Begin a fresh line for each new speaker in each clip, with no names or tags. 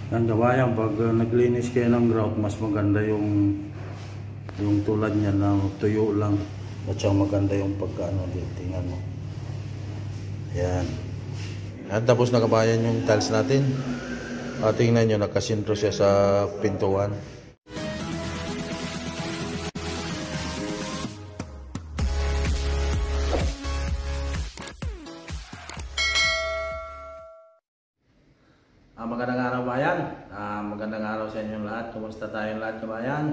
Ang kabayan, pag naglinis kayo ng grout, mas maganda yung tulad niya na tuyo lang at saka maganda yung pagkaano din. Tingnan mo. Yan. At tapos na kabayan yung tiles natin. Tingnan nyo, nakasintro siya sa pintuan. Magandang araw bayan. Magandang araw sa inyong lahat. Kumusta tayong lahat kabayan?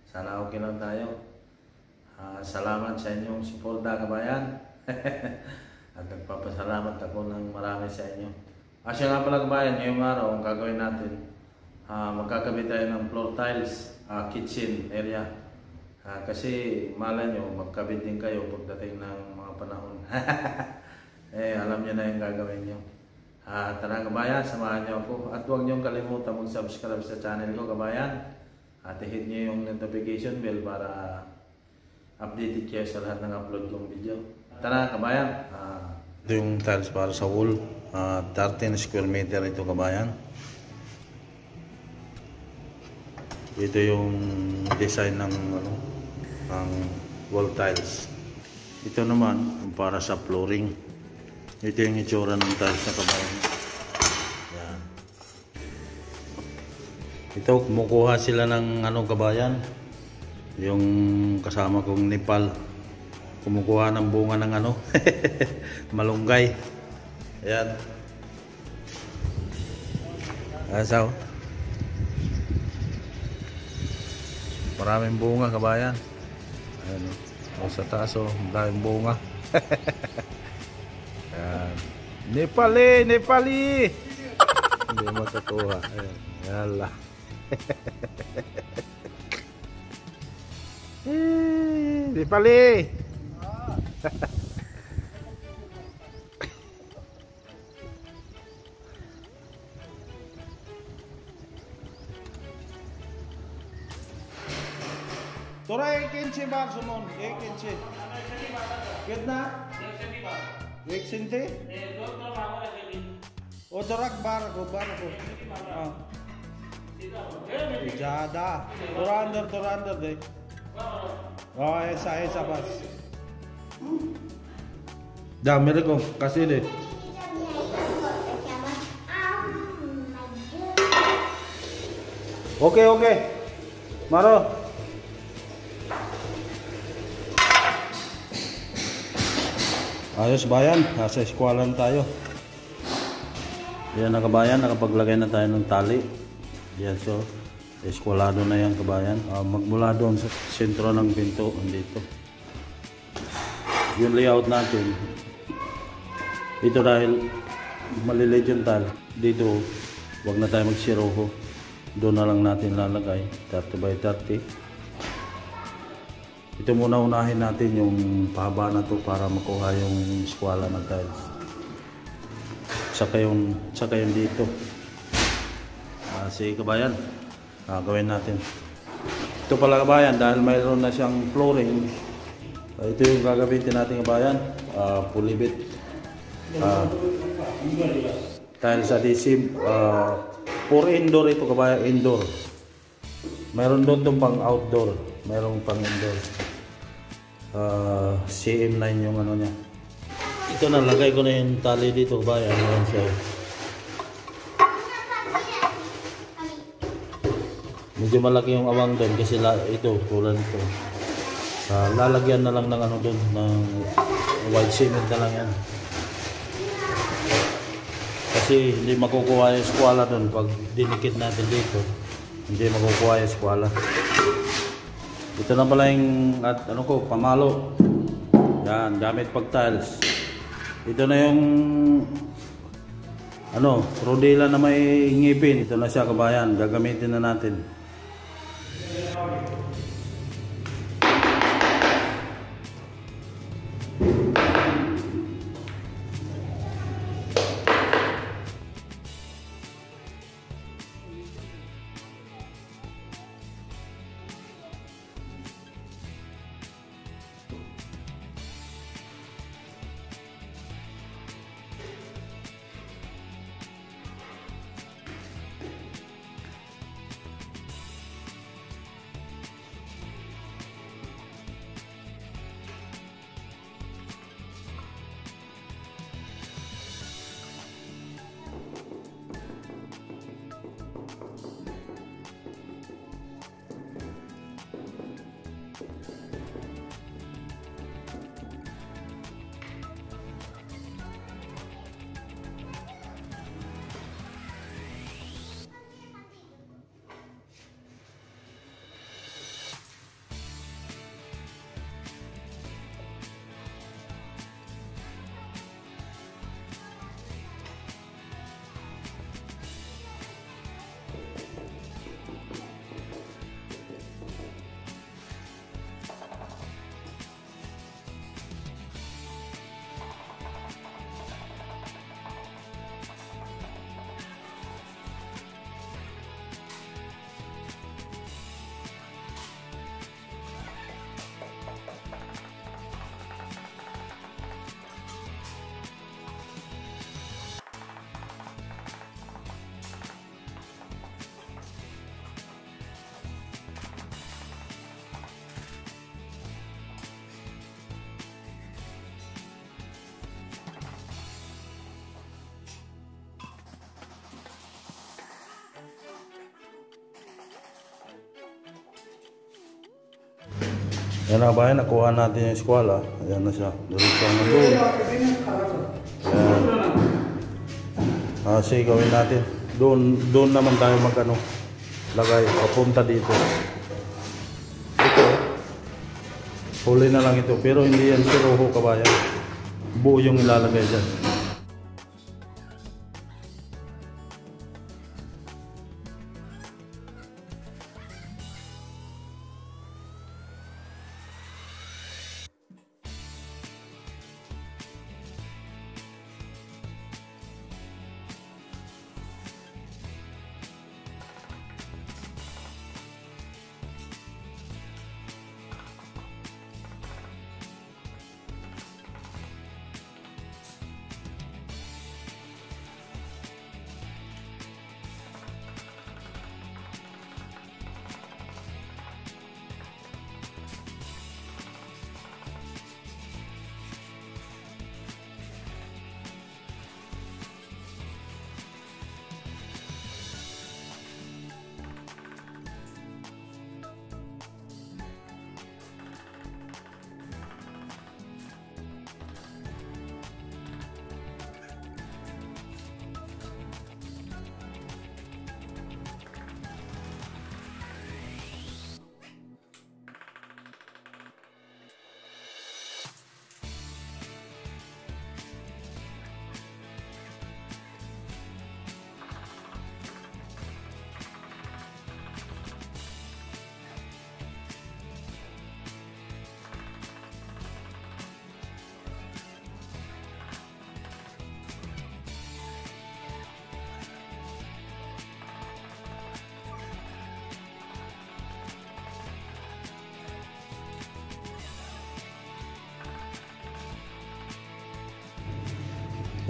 Sana okay lang tayo. Salamat sa inyong suporta kabayan. At nagpapasalamat ako ng marami sa inyo. Siya nga pala kabayan, ngayong araw ang gagawin natin, magkakabit tayo ng floor tiles, kitchen area. Kasi malay nyo, magkabit din kayo pagdating ng mga panahon. Alam nyo na yung gagawin nyo. Tara kabayan, samahan nyo ako. At huwag nyo kalimutan mag-subscribe sa channel ko kabayan. At hit nyo yung notification bell para updated kayo sa lahat ng upload kong video. Tara kabayan. Ito yung tiles para sa wall. 13 square meter ito kabayan. Ito yung design ng wall tiles. Ito naman yung para sa flooring. Ito yung itsura ng tiles na kabayan. Yan. Ito kumukuha sila ng kabayan. Yung kasama kong Nepal. Kumukuha ng bunga ng malunggay. Ayan. Asaw. Maraming bunga kabayan. Ayan. Sa taas maraming bunga. Ayan. Nepali! Hindi matutuwa. Ayan. Yala. Nepali! Tora ikinci bar sumun, ikinci. Kitna? 1 centi? Oh torak bar ko. Ijada. Tora under deh. Oh esa bas. Dah मेरे को kasih deh. Oke. Maro. Ayos bayan, nasa eskwalan tayo. Yan na kabayan, nakapaglagay na tayo ng tali. Yan so, eskwalado na yan kabayan. Magmula doon sa sentro ng pinto, dito. Yung layout natin. Dito dahil maliliit yung tile. Dito, wag na tayo magsiroho. Doon na lang natin lalagay, 30 by 30. Ito muna unahin natin yung pahaba na to para makuha yung eskwala ng tiles. Saka yung dito. Sige kabayan, gawin natin. Ito pala kabayan, dahil mayroon na siyang flooring. Ito yung gagamitin natin kabayan. Pulibit. Tiles adhesive. For indoor ito kabayan, indoor. Mayroon doon itong pang outdoor. Mayroong pang indoor. CM9 yung niya. Ito na, lagay ko na yung tali dito kabayan. Ayan siya. Medyo malaki yung awang doon kasi ito, tulad ito. Lalagyan na lang ng doon, ng white cement na lang yan. Kasi hindi makukuha yung eskwala doon pag dinikit natin dito. Hindi makukuha yung eskwala. Ito na pala yung pamalo. Yan, gamit pag tiles. Ito na yung rodela na may ngipin. Ito na siya kabayan, gagamitin na natin. Yan na kabayan, nakuha natin yung eskwala. Ayan na siya. Diretso ang doon. Ayan. Sige, gawin natin. Doon naman tayo lagay. Papunta dito. Ito. Huli na lang ito. Pero hindi yan siruho kabayan. Buo yung ilalagay dyan.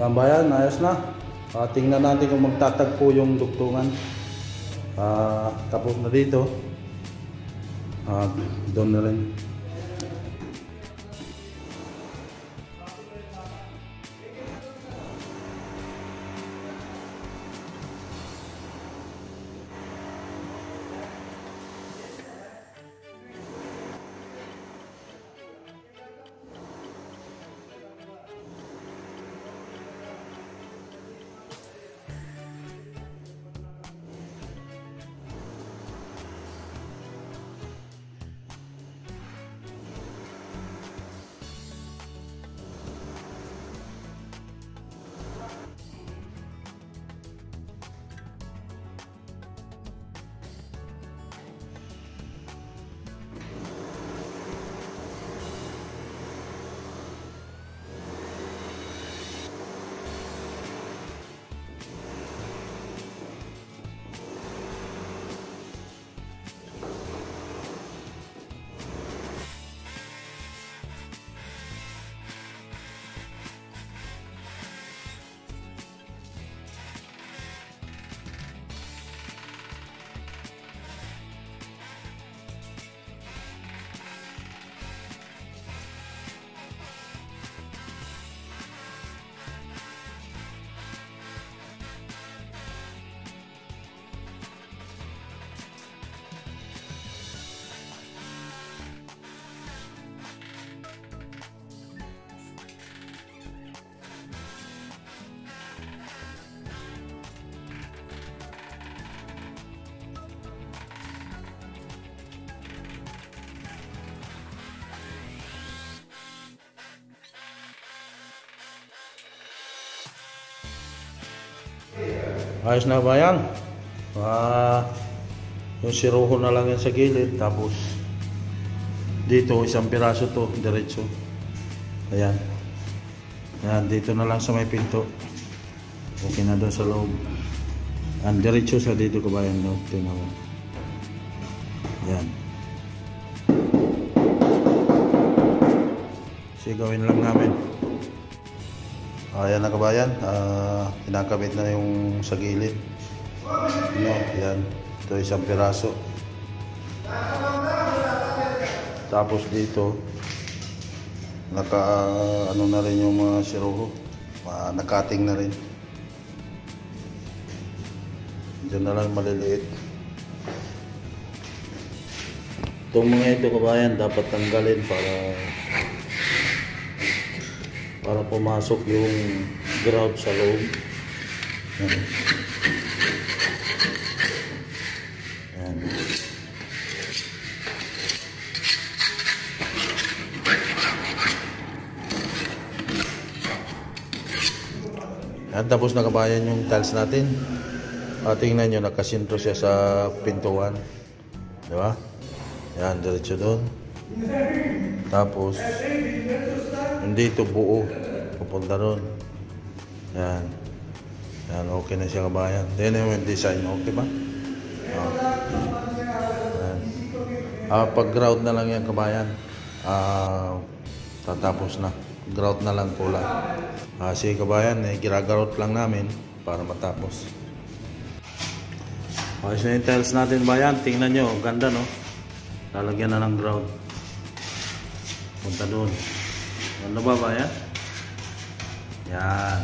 Tambayan, ayos na. Tingnan natin kung magtatagpo yung dugtungan. Tapos na dito. Doon na rin. Ayos na ba yan? Yung siruho na lang yan sa gilid. Tapos dito isang piraso to diretso. Ayan. Ayan, dito na lang sa may pinto. Okay na doon sa loob. Ang diretso sa dito kabayan, no? Tingnan mo. Ayan. Sige, gawin lang namin. Ayan na kabayan, kinakabit na yung sa gilid. Ayan, ito isang piraso. Tapos dito ano na rin yung mga siruho, nakating na rin. Diyan na lang maliliit. Itong mga ito kabayan dapat tanggalin para pumasok yung grout sa loob. Yan. Yan. Yan, tapos na kabayan yung tiles natin. Tingnan nyo, nakasintro siya sa pintuan. Diba? Yan, diretso doon. Tapos, hindi ito buo. Pupunta doon. Yan. Yan, okay na siya kabayan. Tingnan yung design, okay ba? Pag-grout na lang yan kabayan. Tatapos na. Grout na lang kulang. Sige kabayan, gira-grout lang namin para matapos. Ayos na yung tiles natin bayan. Tingnan nyo, ganda no? Lalagyan na ng grout. Punta doon. Ganda ba bayan? Yan.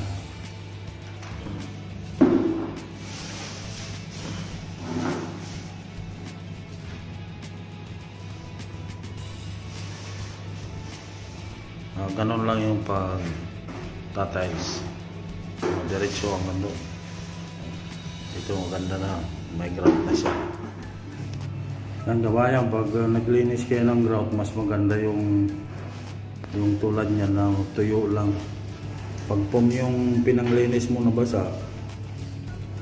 Ganon lang yung pag-tiles. Diretso ang ganda. Ito maganda na. May grout na siya. Ang kabayan, pag naglinis kayo ng grout, mas maganda yung tulad niya na tuyo lang. Pag yung pinanglinis mo na basa,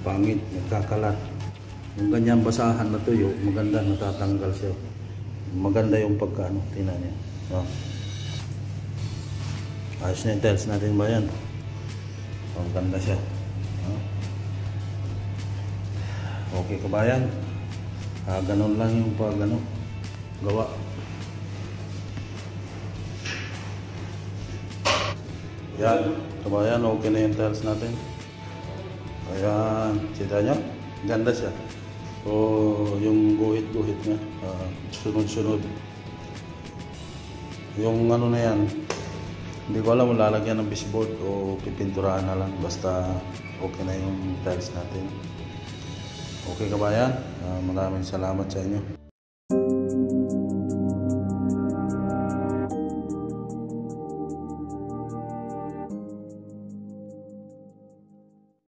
pangit, nagkakalat. Yung ganyan basahan na tuyo, maganda, natatanggal siya. Maganda yung pagkaano, tingnan niya. Ayos na yung tiles natin ba yan? Maganda siya. Okay kabayan. Ganon lang yung gawa. Yan, kabayan, okay na yung tiles natin. Ayan, kita nyo? Ganda siya. Yung guhit-guhit niya, sunod-sunod. Yung na yan, hindi ko alam kung lalagyan ng baseboard o pipinturahan na lang. Basta okay na yung tiles natin. Okay kabayan, maraming salamat sa inyo.